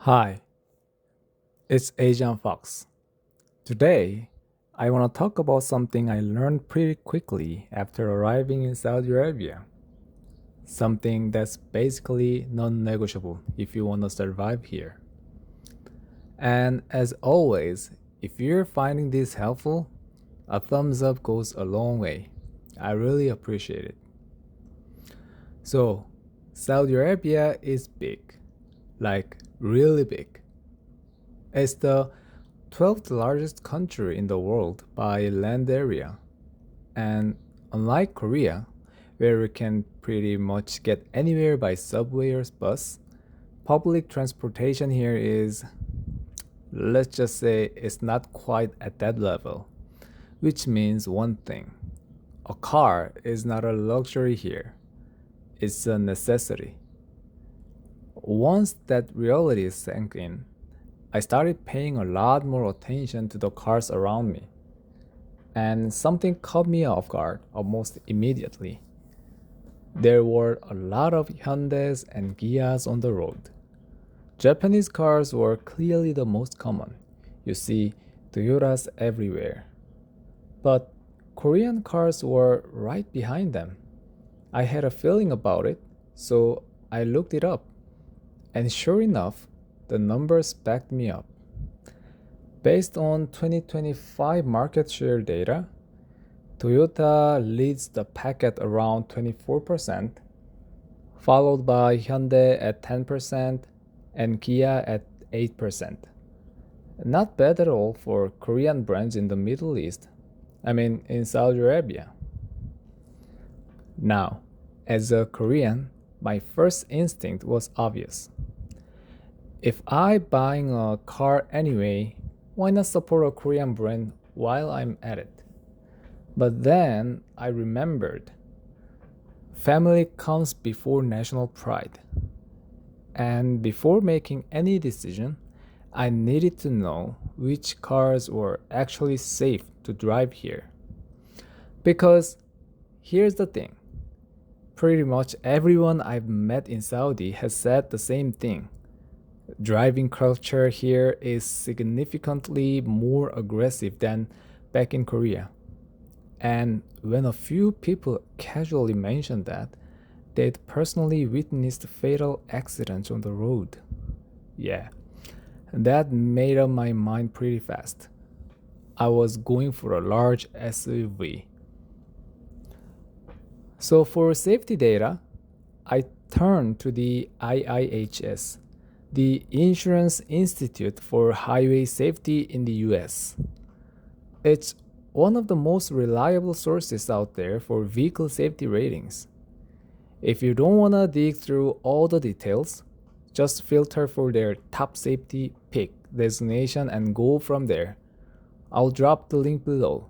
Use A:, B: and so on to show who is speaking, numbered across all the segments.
A: Hi, it's Asian Fox. Today, I want to talk about something I learned pretty quickly after arriving in Saudi Arabia. Something that's basically non negotiable if you want to survive here. And as always, if you're finding this helpful, a thumbs up goes a long way. I really appreciate it. So, Saudi Arabia is big, like really big. It's the 12th largest country in the world by land area. And unlike Korea, where we can pretty much get anywhere by subway or bus, public transportation here is, let's just say, it's not quite at that level. Which means one thing: a car is not a luxury here, it's a necessity. Once that reality sank in, I started paying a lot more attention to the cars around me. And something caught me off guard almost immediately. There were a lot of Hyundais and Kias on the road. Japanese cars were clearly the most common. You see Toyotas everywhere. But Korean cars were right behind them. I had a feeling about it, so I looked it up. And sure enough, the numbers backed me up. Based on 2025 market share data, Toyota leads the pack at around 24%, followed by Hyundai at 10% and Kia at 8%. Not bad at all for Korean brands in the Middle East. I mean, in Saudi Arabia. Now, as a Korean, my first instinct was obvious. If I buying a car anyway, why not support a Korean brand while I'm at it? But then I remembered family comes before national pride. And before making any decision, I needed to know which cars were actually safe to drive here. Because here's the thing: pretty much everyone I've met in Saudi has said the same thing. Driving culture here is significantly more aggressive than back in Korea. And when a few people casually mentioned that, they'd personally witnessed fatal accidents on the road. Yeah, that made up my mind pretty fast. I was going for a large SUV. So for safety data, I turned to the IIHS, the Insurance Institute for Highway Safety in the US. It's one of the most reliable sources out there for vehicle safety ratings. If you don't want to dig through all the details, just filter for their top safety pick designation and go from there. I'll drop the link below.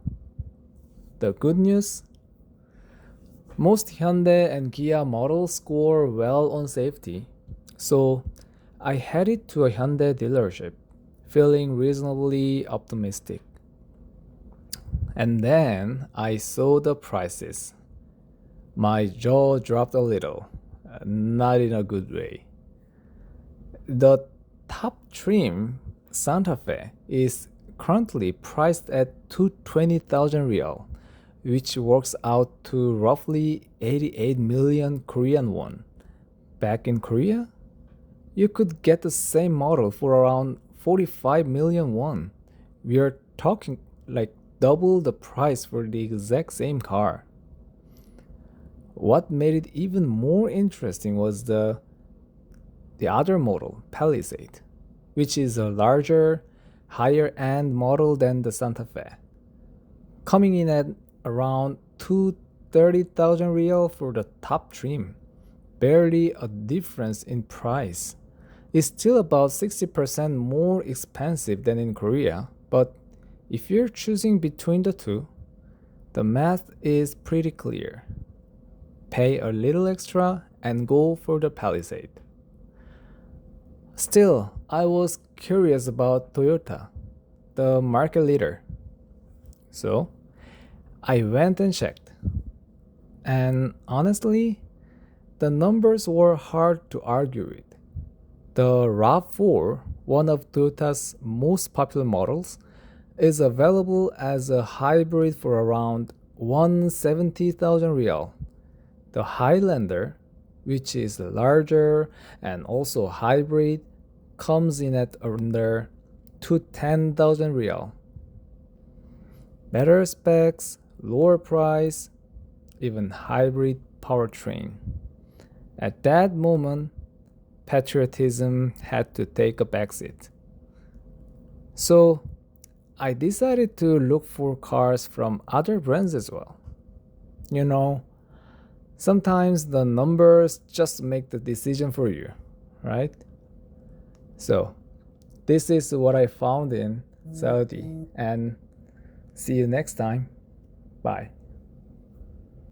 A: The good news: most Hyundai and Kia models score well on safety, so I headed to a Hyundai dealership, feeling reasonably optimistic. And then I saw the prices. My jaw dropped a little, not in a good way. The top trim Santa Fe is currently priced at 220,000 real, which works out to roughly 88 million Korean won. Back in Korea, you could get the same model for around 45 million won. We are talking like double the price for the exact same car. What made it even more interesting was the other model, Palisade, which is a larger, higher end model than the Santa Fe, coming in at around 230,000 real for the top trim. Barely a difference in price. It's still about 60% more expensive than in Korea, but if you're choosing between the two, the math is pretty clear. Pay a little extra and go for the Palisade. Still, I was curious about Toyota, the market leader. So, I went and checked. And honestly, the numbers were hard to argue with. The RAV4, one of Toyota's most popular models, is available as a hybrid for around 170,000 real. The Highlander, which is larger and also hybrid, comes in at under 210,000 real. Better specs, lower price, even hybrid powertrain. At that moment, patriotism had to take a backseat. So I decided to look for cars from other brands as well. You know, sometimes the numbers just make the decision for you, right? So this is what I found in Saudi, and see you next time. Bye.